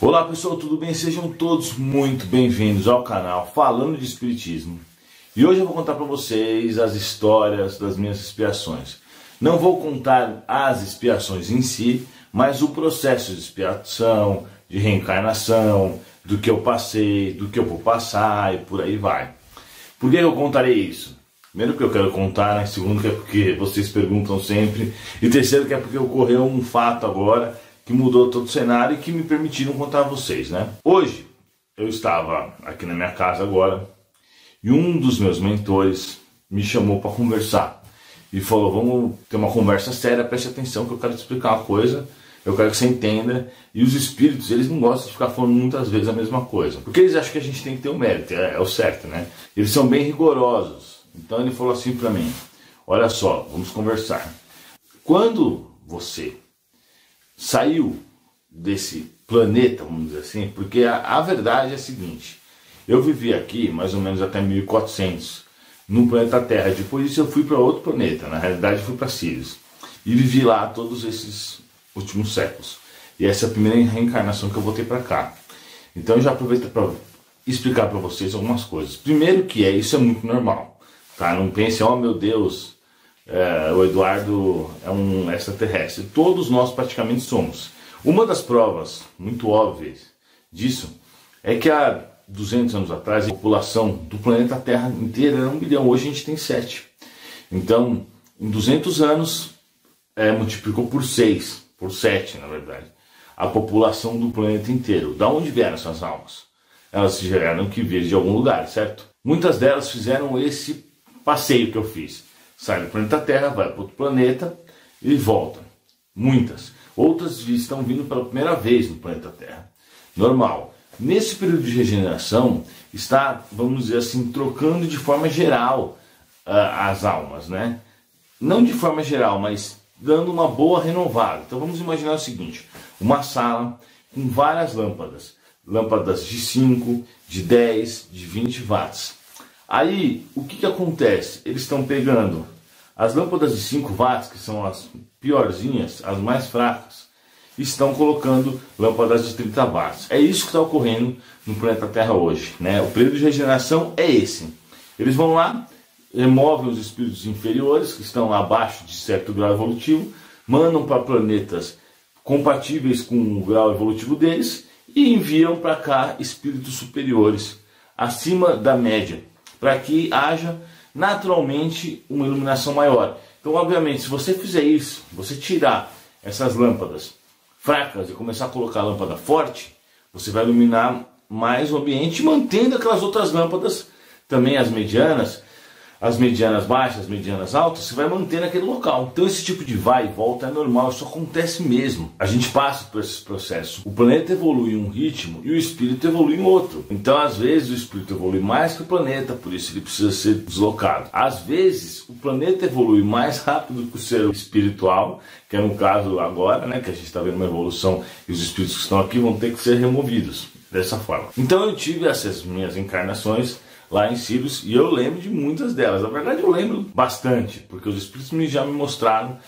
Olá pessoal, tudo bem? Sejam todos muito bem-vindos ao canal Falando de Espiritismo. E hoje eu vou contar para vocês as histórias das minhas expiações. Não vou contar as expiações em si, mas o processo de expiação, de reencarnação, do que eu passei, do que eu vou passar e por aí vai. Por que eu contarei isso? Primeiro que eu quero contar, né? Segundo que é porque vocês perguntam sempre. E terceiro que é porque ocorreu um fato agora que mudou todo o cenário e que me permitiram contar a vocês, né? Hoje eu estava aqui na minha casa agora e um dos meus mentores me chamou para conversar e falou: vamos ter uma conversa séria, preste atenção que eu quero te explicar uma coisa, eu quero que você entenda. E os espíritos, eles não gostam de ficar falando muitas vezes a mesma coisa, porque eles acham que a gente tem que ter o mérito, é o certo, né? Eles são bem rigorosos. Então ele falou assim para mim: olha só, vamos conversar. Quando você saiu desse planeta, vamos dizer assim, porque a verdade é a seguinte: eu vivi aqui mais ou menos até 1400 no planeta Terra. Depois disso eu fui para outro planeta, na realidade eu fui para Sirius e vivi lá todos esses últimos séculos, e essa é a primeira reencarnação que eu voltei para cá. Então eu já aproveito para explicar para vocês algumas coisas. Primeiro que isso é muito normal, tá? Não pense, oh meu Deus, o Eduardo é um extraterrestre. Todos nós praticamente somos. Uma das provas muito óbvias disso é que há 200 anos atrás a população do planeta Terra inteira era 1 bilhão, hoje a gente tem 7. Então, em 200 anos, multiplicou por 6, por 7 na verdade, a população do planeta inteiro. Da onde vieram essas almas? Elas tiveram que vir de algum lugar, certo? Muitas delas fizeram esse passeio que eu fiz. Sai do planeta Terra, vai para outro planeta e volta. Muitas. Outras estão vindo pela primeira vez no planeta Terra. Normal. Nesse período de regeneração, está, vamos dizer assim, trocando de forma geral as almas, né? Não de forma geral, mas dando uma boa renovada. Então vamos imaginar o seguinte: uma sala com várias lâmpadas. Lâmpadas de 5, de 10, de 20 watts. Aí, o que acontece? Eles estão pegando as lâmpadas de 5 watts, que são as piorzinhas, as mais fracas, e estão colocando lâmpadas de 30 watts. É isso que está ocorrendo no planeta Terra hoje, né? O período de regeneração é esse. Eles vão lá, removem os espíritos inferiores, que estão abaixo de certo grau evolutivo, mandam para planetas compatíveis com o grau evolutivo deles e enviam para cá espíritos superiores, acima da média, para que haja naturalmente uma iluminação maior. Então, obviamente, se você fizer isso, você tirar essas lâmpadas fracas e começar a colocar a lâmpada forte, você vai iluminar mais o ambiente, mantendo aquelas outras lâmpadas, também as medianas baixas, as medianas altas, você vai manter naquele local. Então esse tipo de vai e volta é normal, isso acontece mesmo. A gente passa por esses processos. O planeta evolui em um ritmo e o espírito evolui em outro. Então às vezes o espírito evolui mais que o planeta, por isso ele precisa ser deslocado. Às vezes o planeta evolui mais rápido que o ser espiritual, que é no caso agora, né, que a gente está vendo uma evolução e os espíritos que estão aqui vão ter que ser removidos dessa forma. Então eu tive essas minhas encarnações lá em Sirius, e eu lembro de muitas delas. Na verdade eu lembro bastante, porque os espíritos já me mostraram,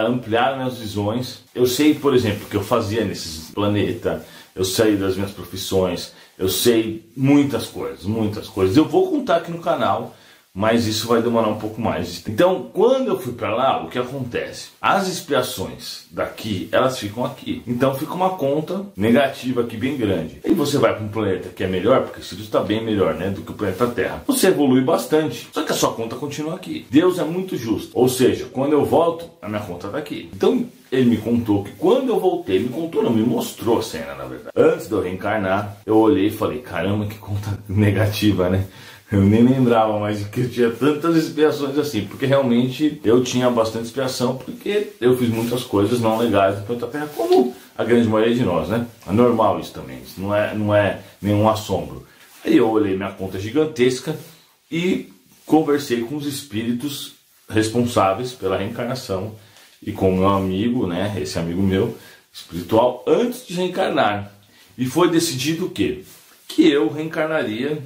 ampliaram minhas visões. Eu sei, por exemplo, o que eu fazia nesses planetas, eu sei das minhas profissões, eu sei muitas coisas. Eu vou contar aqui no canal, mas isso vai demorar um pouco mais. Então, quando eu fui para lá, o que acontece? As expiações daqui, elas ficam aqui. Então fica uma conta negativa aqui bem grande. E você vai para um planeta que é melhor, porque Sirius está bem melhor, né, do que o planeta Terra. Você evolui bastante, só que a sua conta continua aqui. Deus é muito justo. Ou seja, quando eu volto, a minha conta está aqui. Então ele me contou que quando eu voltei, me mostrou a cena, na verdade. Antes de eu reencarnar, eu olhei e falei: caramba, que conta negativa, né? Eu nem lembrava mais de que eu tinha tantas expiações assim, porque realmente eu tinha bastante expiação, porque eu fiz muitas coisas não legais no planeta Terra, como a grande maioria de nós, né? É normal isso também, isso não é nenhum assombro. Aí eu olhei minha conta gigantesca e conversei com os espíritos responsáveis pela reencarnação e com o meu amigo, né, esse amigo meu espiritual, antes de reencarnar. E foi decidido o quê? Que eu reencarnaria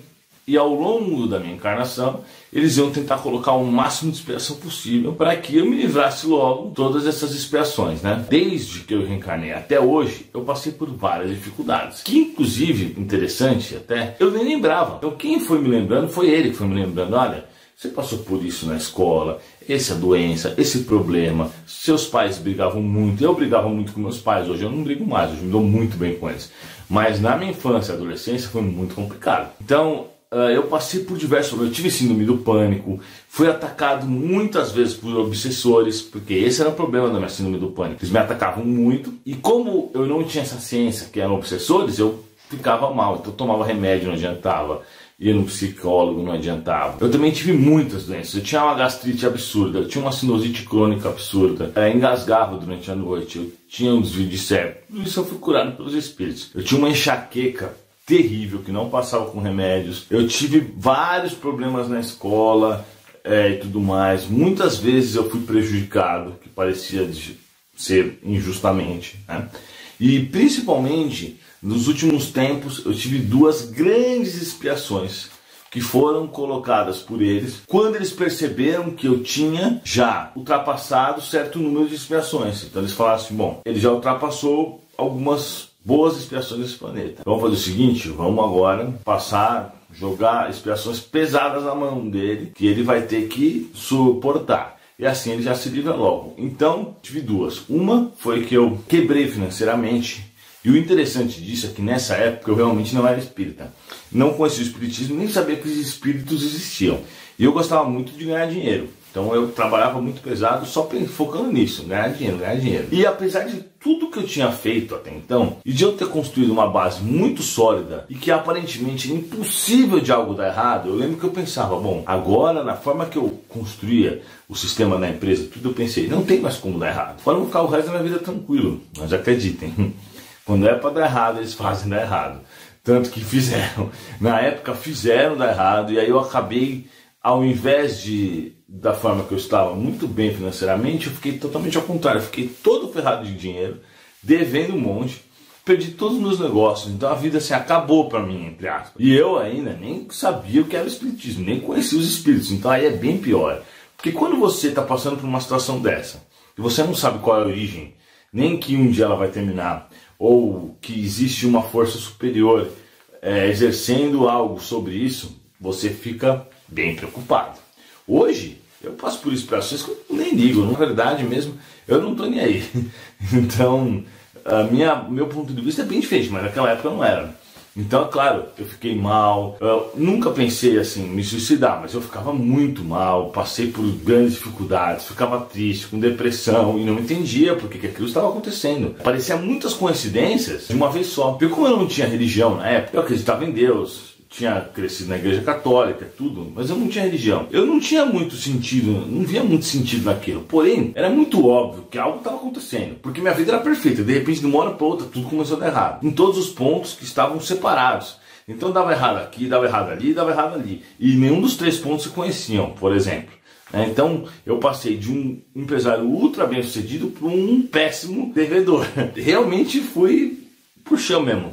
E ao longo da minha encarnação, eles iam tentar colocar o máximo de expiação possível para que eu me livrasse logo de todas essas expiações, né? Desde que eu reencarnei até hoje, eu passei por várias dificuldades. Que inclusive, interessante até, eu nem lembrava. Então quem foi me lembrando foi ele que foi me lembrando. Olha, você passou por isso na escola, essa doença, esse problema. Seus pais brigavam muito, eu brigava muito com meus pais. Hoje eu não brigo mais, hoje eu me dou muito bem com eles. Mas na minha infância e adolescência foi muito complicado. Então eu passei por diversos, eu tive síndrome do pânico, fui atacado muitas vezes por obsessores, porque esse era o problema da minha síndrome do pânico. Eles me atacavam muito e como eu não tinha essa ciência que eram obsessores, eu ficava mal, então eu tomava remédio, não adiantava, ia no psicólogo, não adiantava. Eu também tive muitas doenças, eu tinha uma gastrite absurda, eu tinha uma sinusite crônica absurda, engasgava durante a noite, eu tinha um desvio de septo, tudo isso eu fui curado pelos espíritos. Eu tinha uma enxaqueca terrível, que não passava com remédios. Eu tive vários problemas na escola e tudo mais. Muitas vezes eu fui prejudicado, que parecia ser injustamente, né? E principalmente nos últimos tempos eu tive duas grandes expiações que foram colocadas por eles quando eles perceberam que eu tinha já ultrapassado certo número de expiações. Então eles falaram assim, bom, ele já ultrapassou algumas boas expiações desse planeta. Vamos fazer o seguinte, vamos agora jogar expiações pesadas na mão dele, que ele vai ter que suportar. E assim ele já se livra logo. Então, tive duas. Uma foi que eu quebrei financeiramente. E o interessante disso é que nessa época eu realmente não era espírita. Não conhecia o espiritismo, nem sabia que os espíritos existiam. E eu gostava muito de ganhar dinheiro. Então eu trabalhava muito pesado só focando nisso, ganhar dinheiro, ganhar dinheiro. E apesar de tudo que eu tinha feito até então, e de eu ter construído uma base muito sólida, e que aparentemente é impossível de algo dar errado, eu lembro que eu pensava, bom, agora na forma que eu construía o sistema da empresa, tudo eu pensei, não tem mais como dar errado. Vamos ficar o resto da minha vida tranquilo, mas acreditem, quando é para dar errado, eles fazem dar errado. Tanto que fizeram, na época fizeram dar errado, e aí eu acabei, ao invés da forma que eu estava muito bem financeiramente, eu fiquei totalmente ao contrário. Eu fiquei todo ferrado de dinheiro, devendo um monte, perdi todos os meus negócios. Então a vida assim acabou para mim, entre aspas. E eu ainda nem sabia o que era o espiritismo, nem conhecia os espíritos. Então aí é bem pior. Porque quando você está passando por uma situação dessa, e você não sabe qual é a origem, nem que um dia ela vai terminar, ou que existe uma força superior exercendo algo sobre isso, você fica bem preocupado. Hoje, eu passo por expiações que eu nem ligo, na verdade mesmo, eu não estou nem aí. Então, meu ponto de vista é bem diferente, mas naquela época não era. Então, claro, eu fiquei mal, eu nunca pensei assim, me suicidar, mas eu ficava muito mal, passei por grandes dificuldades, ficava triste, com depressão, e não entendia porque que aquilo estava acontecendo. Parecia muitas coincidências de uma vez só, porque como eu não tinha religião na época, eu acreditava em Deus, tinha crescido na igreja católica, tudo, mas eu não tinha religião. Eu não tinha muito sentido, não via muito sentido naquilo. Porém, era muito óbvio que algo estava acontecendo, porque minha vida era perfeita. De repente, de uma hora para outra, tudo começou a dar errado. Em todos os pontos que estavam separados. Então dava errado aqui, dava errado ali, dava errado ali. E nenhum dos três pontos se conheciam, por exemplo. Então eu passei de um empresário ultra bem sucedido para um péssimo devedor. Realmente fui pro chão mesmo.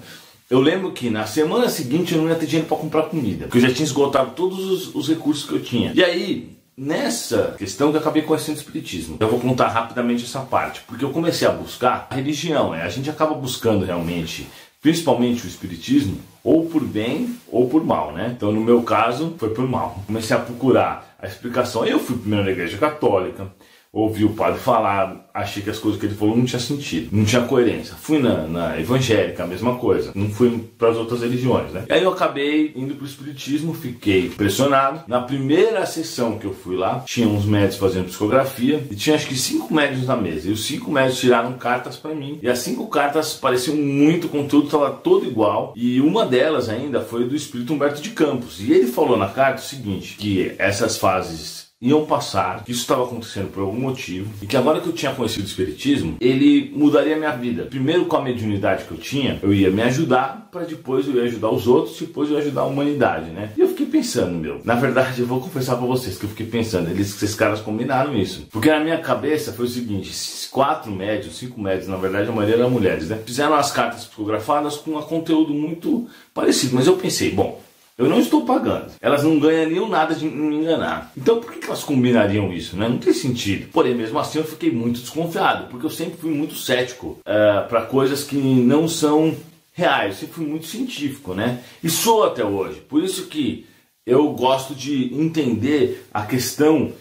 Eu lembro que na semana seguinte eu não ia ter dinheiro para comprar comida, porque eu já tinha esgotado todos os recursos que eu tinha. E aí, nessa questão que eu acabei conhecendo o espiritismo, eu vou contar rapidamente essa parte, porque eu comecei a buscar a religião, a gente acaba buscando realmente, principalmente o espiritismo, ou por bem ou por mal, né? Então no meu caso foi por mal. Comecei a procurar a explicação. Eu fui primeiro na igreja católica, ouvi o padre falar, achei que as coisas que ele falou não tinha sentido, não tinha coerência. Fui na evangélica, a mesma coisa, não fui para as outras religiões, né? E aí eu acabei indo para o espiritismo, fiquei impressionado. Na primeira sessão que eu fui lá, tinha uns médicos fazendo psicografia e tinha acho que 5 médicos na mesa. E os 5 médicos tiraram cartas para mim. E as 5 cartas pareciam muito, o conteúdo estava todo igual. E uma delas ainda foi do espírito Humberto de Campos. E ele falou na carta o seguinte, que essas fases iam passar, que isso estava acontecendo por algum motivo, e que agora que eu tinha conhecido o espiritismo, ele mudaria a minha vida. Primeiro, com a mediunidade que eu tinha, eu ia me ajudar, para depois eu ia ajudar os outros, depois eu ia ajudar a humanidade, né? E eu fiquei pensando, na verdade, eu vou confessar para vocês que eu fiquei pensando, esses caras combinaram isso. Porque na minha cabeça foi o seguinte, 4 médios, 5 médios, na verdade a maioria eram mulheres, né? Fizeram as cartas psicografadas com um conteúdo muito parecido, mas eu pensei, bom, Eu não estou pagando. Elas não ganhariam nada de me enganar. Então por que elas combinariam isso, né? Não tem sentido. Porém, mesmo assim eu fiquei muito desconfiado, porque eu sempre fui muito cético para coisas que não são reais. Eu sempre fui muito científico, né? E sou até hoje. Por isso que eu gosto de entender a questão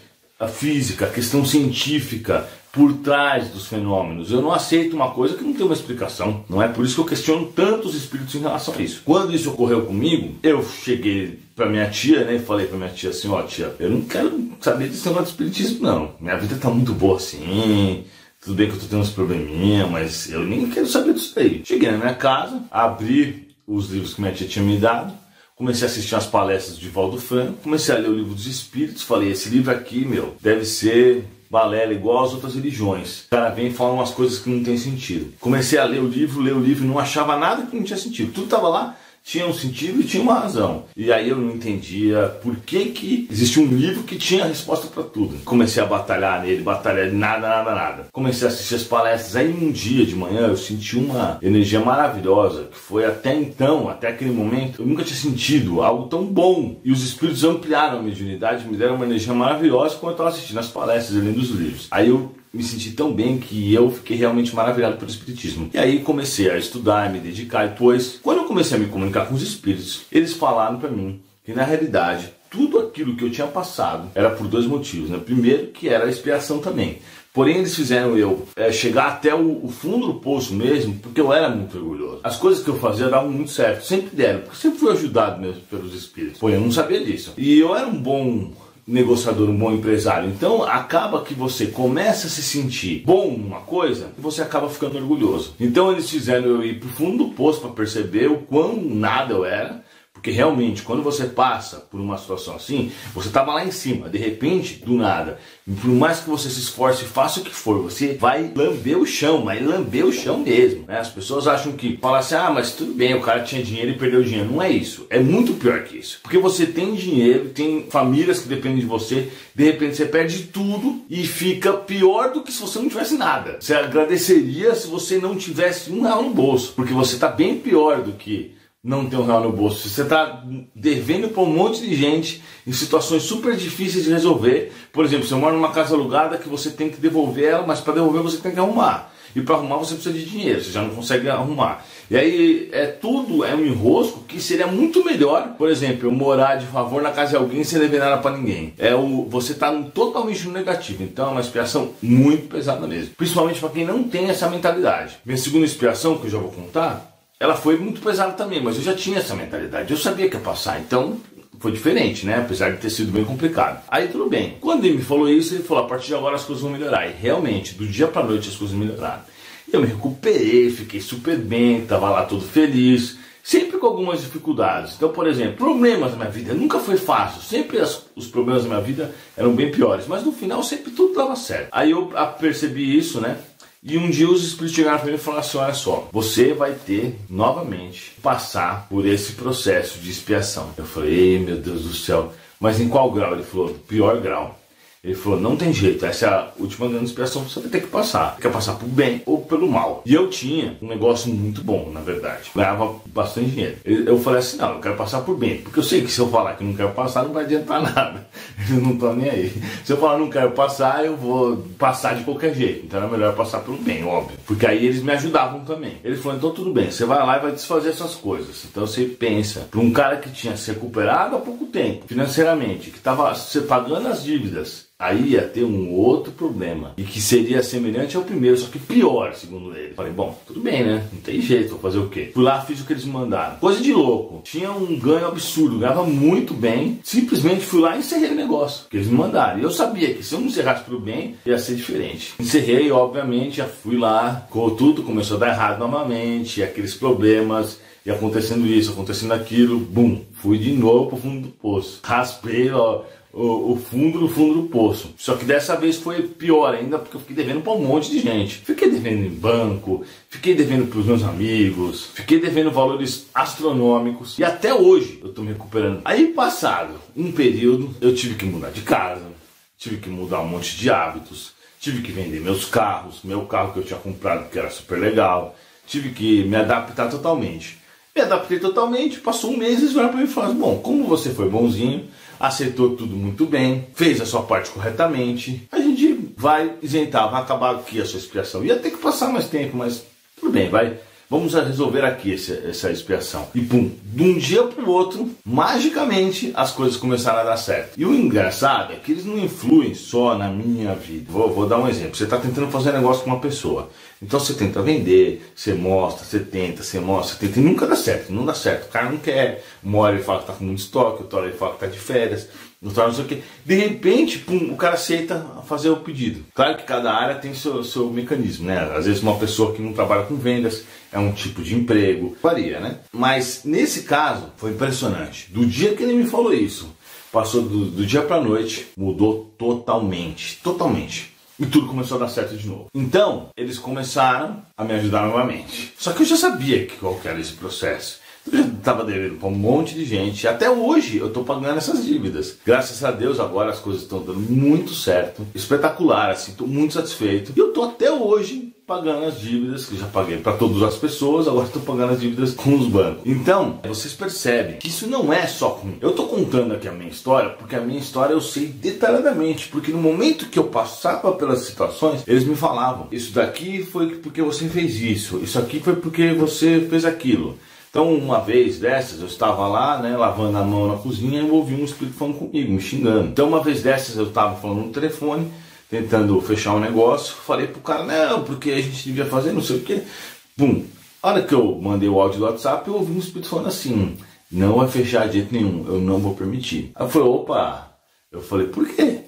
física, a questão científica por trás dos fenômenos. Eu não aceito uma coisa que não tem uma explicação. Não é por isso que eu questiono tanto os espíritos em relação a isso. Quando isso ocorreu comigo, eu cheguei para minha tia, né, e falei para minha tia assim, ó, tia, eu não quero saber desse negócio de espiritismo, não. Minha vida tá muito boa assim. Tudo bem que eu tô tendo uns probleminha, mas eu nem quero saber disso aí. Cheguei na minha casa, abri os livros que minha tia tinha me dado, comecei a assistir as palestras de Valdo Franco, comecei a ler o livro dos Espíritos, falei, esse livro aqui, meu, deve ser balela igual as outras religiões. O cara vem e fala umas coisas que não tem sentido. Comecei a ler o livro e não achava nada que não tinha sentido. Tudo estava lá, tinha um sentido e tinha uma razão. E aí eu não entendia por que existia um livro que tinha a resposta para tudo. Comecei a batalhar nele, nada. Comecei a assistir as palestras. Aí um dia de manhã eu senti uma energia maravilhosa, que foi até então, até aquele momento, eu nunca tinha sentido algo tão bom. E os espíritos ampliaram a mediunidade, me deram uma energia maravilhosa quando eu estava assistindo as palestras e lendo os livros. Aí eu me senti tão bem que eu fiquei realmente maravilhado pelo espiritismo. E aí comecei a estudar, me dedicar. E depois, quando eu comecei a me comunicar com os espíritos, eles falaram para mim que na realidade tudo aquilo que eu tinha passado era por dois motivos, né? Primeiro, que era a expiação também. Porém, eles fizeram eu chegar até o fundo do poço mesmo, porque eu era muito orgulhoso. As coisas que eu fazia davam muito certo, sempre deram, porque sempre fui ajudado mesmo pelos espíritos. Porém, eu não sabia disso. E eu era um bom negociador, um bom empresário. Então acaba que você começa a se sentir bom numa coisa e você acaba ficando orgulhoso. Então eles fizeram eu ir pro fundo do poço para perceber o quão nada eu era. Porque realmente, quando você passa por uma situação assim, você estava lá em cima, de repente, do nada. E por mais que você se esforce e faça o que for, você vai lamber o chão, mas lamber o chão mesmo, né? As pessoas acham que, falam assim, ah, mas tudo bem, o cara tinha dinheiro e perdeu dinheiro. Não é isso, é muito pior que isso. Porque você tem dinheiro, tem famílias que dependem de você, de repente você perde tudo e fica pior do que se você não tivesse nada. Você agradeceria se você não tivesse R$1 no bolso, porque você está bem pior do que não ter R$1 no bolso. Você está devendo para um monte de gente em situações super difíceis de resolver. Por exemplo, você mora numa casa alugada que você tem que devolver ela, mas para devolver você tem que arrumar. E para arrumar você precisa de dinheiro, você já não consegue arrumar. E aí tudo é um enrosco que seria muito melhor, por exemplo, eu morar de favor na casa de alguém sem dever nada para ninguém. Você está totalmente no negativo, então é uma expiação muito pesada mesmo. Principalmente para quem não tem essa mentalidade. Minha segunda expiação, que eu já vou contar, ela foi muito pesada também, mas eu já tinha essa mentalidade, eu sabia que ia passar, então foi diferente, né? Apesar de ter sido bem complicado. Aí tudo bem. Quando ele me falou isso, ele falou, a partir de agora as coisas vão melhorar. E realmente, do dia pra noite as coisas melhoraram. Eu me recuperei, fiquei super bem, tava lá todo feliz, sempre com algumas dificuldades. Então, por exemplo, problemas na minha vida nunca foi fácil, sempre os problemas da minha vida eram bem piores, mas no final sempre tudo dava certo. Aí eu percebi isso, né? E um dia os espíritos chegaram para mim e falaram assim, olha só, você vai ter novamente passar por esse processo de expiação. Eu falei, ei, meu Deus do céu, mas em qual grau? Ele falou, pior grau. Ele falou, não tem jeito, essa é a última grande expiação que você vai ter que passar. Quer passar por bem ou pelo mal. E eu tinha um negócio muito bom, na verdade. Ganhava bastante dinheiro. Eu falei assim, não, eu quero passar por bem. Porque eu sei que se eu falar que não quero passar, não vai adiantar nada. Eu não tô nem aí. Se eu falar não quero passar, eu vou passar de qualquer jeito. Então era melhor passar pelo bem, óbvio. Porque aí eles me ajudavam também. Ele falou, então tudo bem, você vai lá e vai desfazer essas coisas. Então você pensa, para um cara que tinha se recuperado há pouco tempo, financeiramente, que estava pagando as dívidas, aí ia ter um outro problema, e que seria semelhante ao primeiro, só que pior, segundo ele. Falei, bom, tudo bem, né? Não tem jeito, vou fazer o quê? Fui lá, fiz o que eles me mandaram. Coisa de louco. Tinha um ganho absurdo, ganhava muito bem. Simplesmente fui lá e encerrei o negócio que eles me mandaram. E eu sabia que se eu não encerrasse pro bem, ia ser diferente. Encerrei, obviamente, já fui lá, tudo começou a dar errado novamente, aqueles problemas, e acontecendo isso, acontecendo aquilo, bum, fui de novo pro fundo do poço. Raspei, ó, o fundo do poço. Só que dessa vez foi pior ainda, porque eu fiquei devendo para um monte de gente. Fiquei devendo em banco, fiquei devendo para os meus amigos, fiquei devendo valores astronômicos, e até hoje eu estou me recuperando. Aí, passado um período, eu tive que mudar de casa, tive que mudar um monte de hábitos, tive que vender meus carros, meu carro que eu tinha comprado que era super legal, tive que me adaptar totalmente. Me adaptei totalmente, passou um mês e eles vieram para mim e falaram: bom, como você foi bonzinho, aceitou tudo muito bem, fez a sua parte corretamente, a gente vai isentar, vai acabar aqui a sua expiação. Ia ter que passar mais tempo, mas tudo bem, vamos resolver aqui essa expiação. E pum, de um dia para o outro, magicamente as coisas começaram a dar certo. E o engraçado é que eles não influem só na minha vida. Vou dar um exemplo. Você está tentando fazer negócio com uma pessoa. Então você tenta vender, você mostra, você tenta, e nunca dá certo, não dá certo. O cara não quer, uma hora ele fala que está com muito estoque, outra hora ele fala que está de férias, outra hora não sei o que. De repente, pum, o cara aceita fazer o pedido. Claro que cada área tem seu mecanismo, né? Às vezes uma pessoa que não trabalha com vendas é um tipo de emprego, varia, né? Mas nesse caso foi impressionante. Do dia que ele me falou isso, passou do dia para a noite, mudou totalmente. E tudo começou a dar certo de novo. Então, eles começaram a me ajudar novamente. Só que eu já sabia qual que era esse processo. Eu já estava devendo para um monte de gente. Até hoje eu estou pagando essas dívidas. Graças a Deus agora as coisas estão dando muito certo. Espetacular, assim, estou muito satisfeito. E eu estou até hoje pagando as dívidas que já paguei para todas as pessoas, agora estou pagando as dívidas com os bancos. Então, vocês percebem que isso não é só comigo. Eu estou contando aqui a minha história, porque a minha história eu sei detalhadamente, porque no momento que eu passava pelas situações, eles me falavam: isso daqui foi porque você fez isso, isso aqui foi porque você fez aquilo. Então, uma vez dessas, eu estava lá, né, lavando a mão na cozinha e eu ouvi um espírito falando comigo, me xingando. Então, uma vez dessas, eu estava falando no telefone, tentando fechar um negócio, falei pro cara: não, porque a gente devia fazer não sei o que. Pum, a hora que eu mandei o áudio do WhatsApp, eu ouvi um espírito falando assim: não vai fechar de jeito nenhum, eu não vou permitir. Aí eu falei: opa, eu falei: por quê?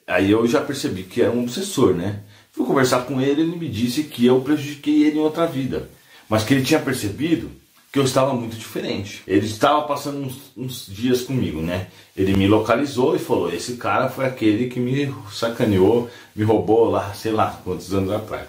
Aí eu já percebi que era um obsessor, né? Fui conversar com ele, ele me disse que eu prejudiquei ele em outra vida, mas que ele tinha percebido que eu estava muito diferente. Ele estava passando uns dias comigo, né? Ele me localizou e falou: esse cara foi aquele que me sacaneou, me roubou lá, sei lá, quantos anos atrás.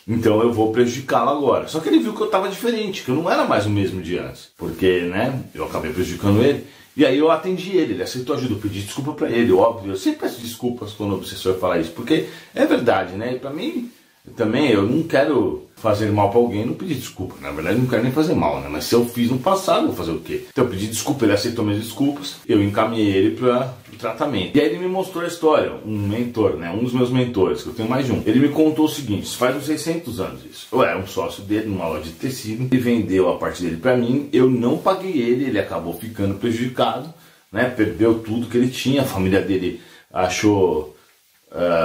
Então eu vou prejudicá-lo agora. Só que ele viu que eu estava diferente, que eu não era mais o mesmo de antes. Porque, né, eu acabei prejudicando ele. E aí eu atendi ele aceitou ajuda, eu pedi desculpa para ele, óbvio. Eu sempre peço desculpas quando o obsessor fala isso, porque é verdade, né? E para mim, também, eu não quero fazer mal para alguém, não pedir desculpa. Na verdade, eu não quero nem fazer mal, né? Mas se eu fiz no passado, vou fazer o quê? Então eu pedi desculpa, ele aceitou minhas desculpas, eu encaminhei ele para o tratamento. E aí ele me mostrou a história, um mentor, né? Um dos meus mentores, que eu tenho mais de um. Ele me contou o seguinte: isso faz uns 600 anos isso. Eu era um sócio dele numa loja de tecido, ele vendeu a parte dele para mim, eu não paguei ele acabou ficando prejudicado, né? Perdeu tudo que ele tinha, a família dele achou...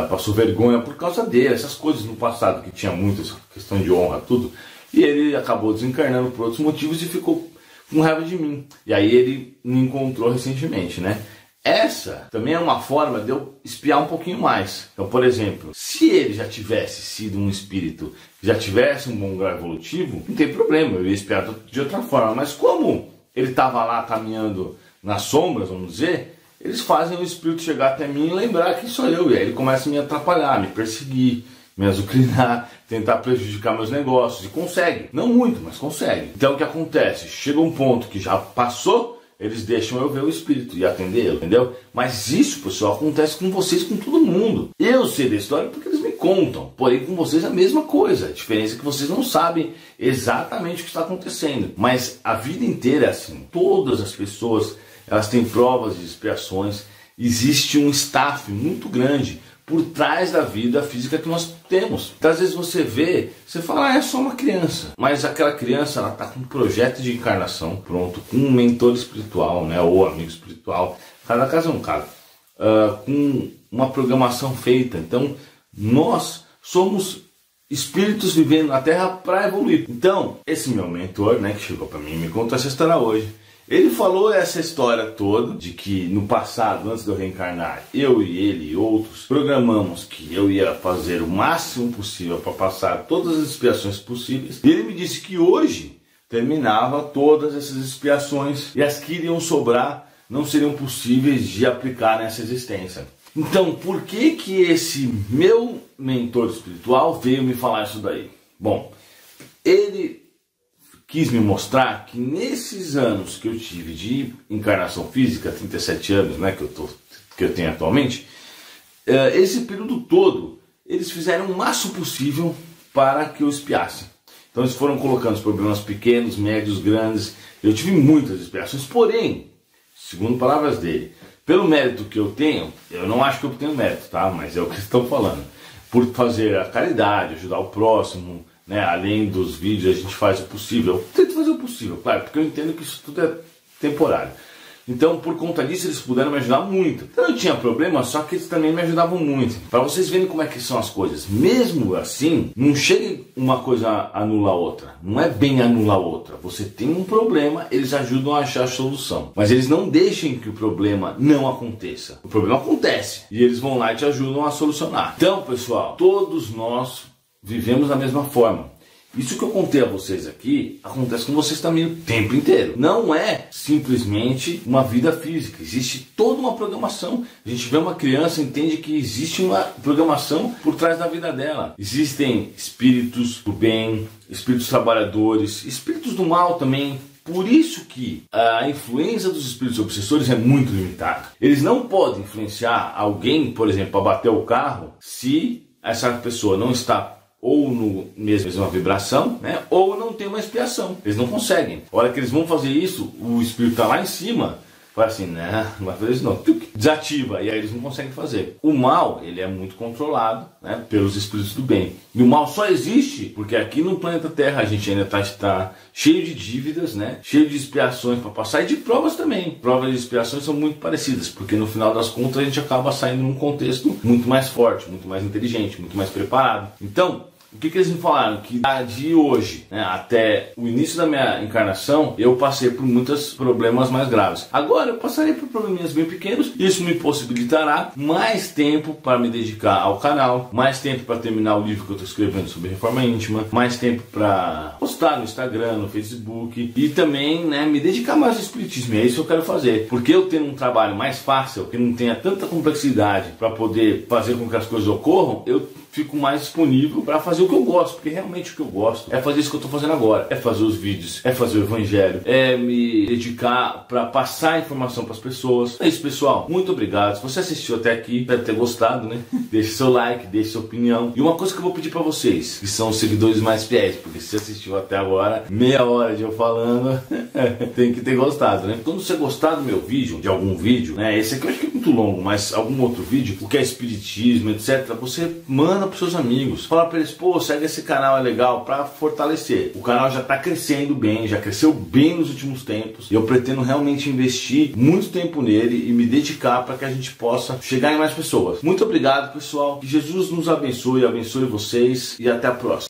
passou vergonha por causa dele, essas coisas no passado que tinha muito, essa questão de honra, tudo. E ele acabou desencarnando por outros motivos e ficou com raiva de mim. E aí ele me encontrou recentemente, né? Essa também é uma forma de eu espiar um pouquinho mais. Então, por exemplo, se ele já tivesse sido um espírito, já tivesse um bom grau evolutivo, não tem problema, eu ia espiar de outra forma. Mas como ele estava lá caminhando nas sombras, vamos dizer, eles fazem o espírito chegar até mim e lembrar que sou eu. E aí ele começa a me atrapalhar, me perseguir, me azucrinar, tentar prejudicar meus negócios. E consegue. Não muito, mas consegue. Então o que acontece? Chega um ponto que já passou, eles deixam eu ver o espírito e atendê-lo, entendeu? Mas isso, pessoal, acontece com vocês, com todo mundo. Eu sei da história porque eles me contam. Porém, com vocês é a mesma coisa. A diferença é que vocês não sabem exatamente o que está acontecendo. Mas a vida inteira é assim. Todas as pessoas... elas têm provas de expiações, existe um staff muito grande por trás da vida física que nós temos. Então, às vezes você vê, você fala: é só uma criança. Mas aquela criança, ela está com um projeto de encarnação pronto, com um mentor espiritual, né, ou amigo espiritual, cada caso é um caso, com uma programação feita. Então, nós somos espíritos vivendo na Terra para evoluir. Então, esse meu mentor, né, que chegou para mim e me contou essa história hoje, ele falou essa história toda de que no passado, antes de eu reencarnar, eu e ele e outros programamos que eu ia fazer o máximo possível para passar todas as expiações possíveis. E ele me disse que hoje terminava todas essas expiações e as que iriam sobrar não seriam possíveis de aplicar nessa existência. Então, por que que esse meu mentor espiritual veio me falar isso daí? Bom, ele quis me mostrar que nesses anos que eu tive de encarnação física, 37 anos, né, que eu tenho atualmente, esse período todo, eles fizeram o máximo possível para que eu espiasse. Então eles foram colocando os problemas pequenos, médios, grandes. Eu tive muitas expiações, porém, segundo palavras dele, pelo mérito que eu tenho, eu não acho que eu tenho mérito, tá? Mas é o que eles estão falando. Por fazer a caridade, ajudar o próximo, né? Além dos vídeos, a gente faz o possível. Eu tento fazer o possível, claro, porque eu entendo que isso tudo é temporário. Então, por conta disso, eles puderam me ajudar muito. Então, eu tinha problema, só que eles também me ajudavam muito. Para vocês verem como é que são as coisas. Mesmo assim, não chega uma coisa a anular a outra. Não é bem anular a outra. Você tem um problema, eles ajudam a achar a solução. Mas eles não deixem que o problema não aconteça. O problema acontece. E eles vão lá e te ajudam a solucionar. Então, pessoal, todos nós vivemos da mesma forma. Isso que eu contei a vocês aqui, acontece com vocês também o tempo inteiro. Não é simplesmente uma vida física, existe toda uma programação. A gente vê uma criança e entende que existe uma programação por trás da vida dela. Existem espíritos do bem, espíritos trabalhadores, espíritos do mal também. Por isso que a influência dos espíritos obsessores é muito limitada. Eles não podem influenciar alguém, por exemplo, a bater o carro, se essa pessoa não está ou no mesma vibração, né? Ou não tem uma expiação. Eles não conseguem. A hora que eles vão fazer isso, o espírito está lá em cima, fala assim, não vai fazer isso não. Desativa, e aí eles não conseguem fazer. O mal, ele é muito controlado, né, pelos espíritos do bem. E o mal só existe porque aqui no planeta Terra a gente ainda está cheio de dívidas, né? Cheio de expiações para passar e de provas também. Provas e expiações são muito parecidas, porque no final das contas a gente acaba saindo num contexto muito mais forte, muito mais inteligente, muito mais preparado. Então, o que eles me falaram? Que de hoje, né, até o início da minha encarnação, eu passei por muitos problemas mais graves. Agora eu passarei por probleminhas bem pequenos. Isso me possibilitará mais tempo para me dedicar ao canal, mais tempo para terminar o livro que eu estou escrevendo sobre reforma íntima, mais tempo para postar no Instagram, no Facebook e também, né, me dedicar mais ao espiritismo. E é isso que eu quero fazer. Porque eu tendo um trabalho mais fácil, que não tenha tanta complexidade para poder fazer com que as coisas ocorram, eu fico mais disponível para fazer o que eu gosto, porque realmente o que eu gosto é fazer isso que eu estou fazendo agora, é fazer os vídeos, é fazer o evangelho, é me dedicar para passar a informação para as pessoas. É isso, pessoal, muito obrigado. Se você assistiu até aqui, deve ter gostado, né? Deixe seu like, deixe sua opinião. E uma coisa que eu vou pedir para vocês, que são os seguidores mais fiéis, porque se você assistiu até agora, meia hora de eu falando, tem que ter gostado, né? Quando você gostar do meu vídeo, de algum vídeo, né? Esse aqui eu acho que é muito longo, mas algum outro vídeo, o que é espiritismo, etc., você manda para seus amigos, fala para eles, pô, segue esse canal, é legal, para fortalecer. O canal já está crescendo bem, já cresceu bem nos últimos tempos, e eu pretendo realmente investir muito tempo nele e me dedicar para que a gente possa chegar em mais pessoas. Muito obrigado, pessoal, que Jesus nos abençoe, abençoe vocês e até a próxima.